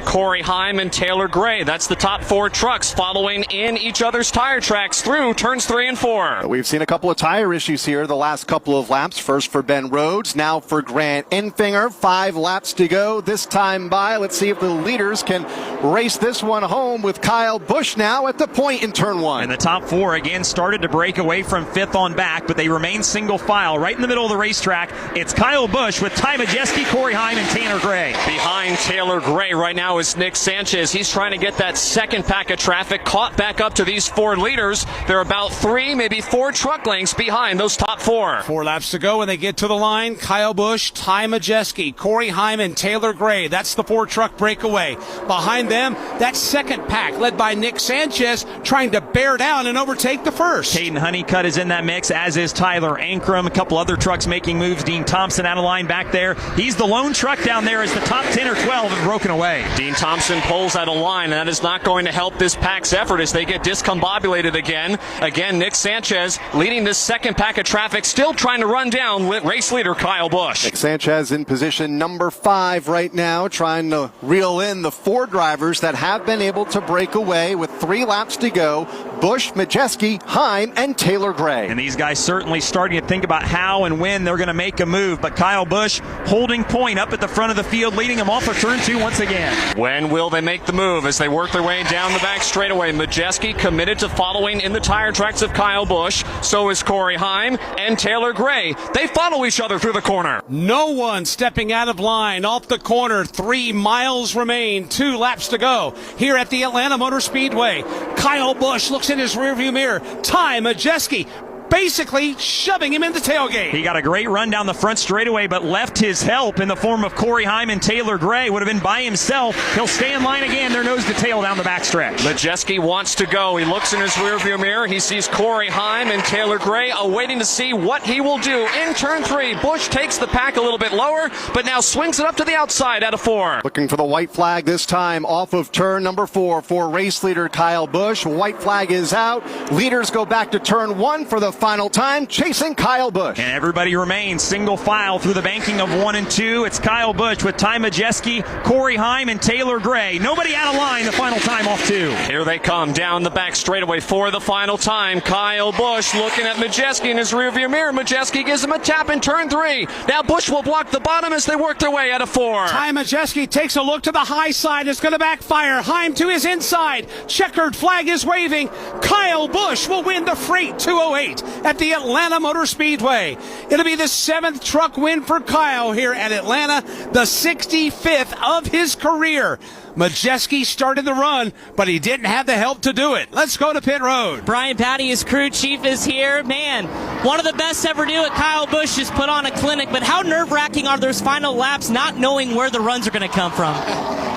Corey Heim and Taylor Gray. That's the top four trucks following in each other's tire tracks through turns 3 and 4. We've seen a couple of tire issues here the last couple of laps. First for Ben Rhodes, now for Grant Enfinger. 5 laps to go this time by. Let's see if the leaders can race this one home with Kyle Busch now at the point in turn 1. And the top 4 again started to break away from 5th on back, but they remain single file right in the middle of the racetrack. It's Kyle Busch with Ty Majeski, Corey Heim, and Tanner Gray. Behind Taylor Gray right now is Nick Sanchez. He's trying to get that second pack of traffic caught back up to these 4 leaders. They're about 3, maybe 4 truck lengths behind those top 4. 4 laps to go when they get to the line. Kyle Busch, Ty Majeski, Corey Heim, and Taylor Gray. That's the 4 truck breakaway. Behind them, that second pack led by Nick Sanchez trying to bear down and overtake the first. Caden Honeycutt is in that mix, as is Tyler Ankrum. A couple other trucks making moves. Dean Thompson out of line back there. He's the lone truck down there as the top 10 or 12 have broken away. Dean Thompson pulls out a line, and that is not going to help this pack's effort as they get discombobulated again. Again, Nick Sanchez leading this second pack of traffic, still trying to run down race leader Kyle Busch. Nick Sanchez in position number 5 right now, trying to reel in the 4 drivers that have been able to break away with 3 laps to go. Busch, Majeski, Heim, and Taylor Gray. And these guys certainly starting to think about how and when they're going to make a move, but Kyle Busch holding point up at the front of the field, leading them off of turn 2 once again. When will they make the move as they work their way down the back straightaway? Majeski committed to following in the tire tracks of Kyle Busch. So is Corey Heim and Taylor Gray. They follow each other through the corner. No one stepping out of line off the corner. 3 miles remain. 2 laps to go here at the Atlanta Motor Speedway. Kyle Busch looks in his rearview mirror. Ty Majeski basically shoving him in the tailgate. He got a great run down the front straightaway, but left his help in the form of Corey Heim and Taylor Gray. Would have been by himself. He'll stay in line again. They're nose to tail down the backstretch. Majeski wants to go. He looks in his rearview mirror. He sees Corey Heim and Taylor Gray awaiting to see what he will do. In turn 3, Busch takes the pack a little bit lower, but now swings it up to the outside out of 4. Looking for the white flag this time off of turn number 4 for race leader Kyle Busch. White flag is out. Leaders go back to turn 1 for the final time, chasing Kyle Busch. And everybody remains single file through the banking of 1 and 2. It's Kyle Busch with Ty Majeski, Corey Heim, and Taylor Gray. Nobody out of line the final time off 2. Here they come down the back straightaway for the final time. Kyle Busch looking at Majeski in his rearview mirror. Majeski gives him a tap in turn 3. Now Busch will block the bottom as they work their way out of 4. Ty Majeski takes a look to the high side. It's going to backfire. Heim to his inside. Checkered flag is waving. Kyle Busch will win the Fr8 208 at the Atlanta Motor Speedway. It'll be the 7th truck win for Kyle here at Atlanta, the 65th of his career. Majeski started the run, but he didn't have the help to do it. Let's go to pit road. Brian Patty, his crew chief, is here. Man, one of the best ever do it. Kyle Busch just put on a clinic, but how nerve-wracking are those final laps not knowing where the runs are going to come from?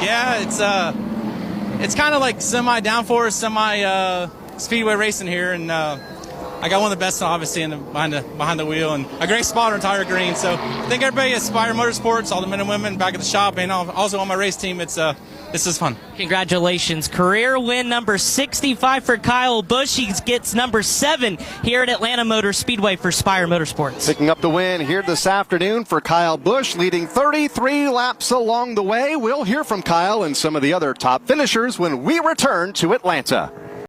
Yeah, it's kind of like semi-downforce, semi-speedway racing here, and I got one of the best, obviously, behind the wheel, and a great spotter in Tyler Green. So I think everybody at Spire Motorsports, all the men and women back at the shop, and also on my race team, this is fun. Congratulations. Career win number 65 for Kyle Busch. He gets number 7 here at Atlanta Motor Speedway for Spire Motorsports. Picking up the win here this afternoon for Kyle Busch, leading 33 laps along the way. We'll hear from Kyle and some of the other top finishers when we return to Atlanta.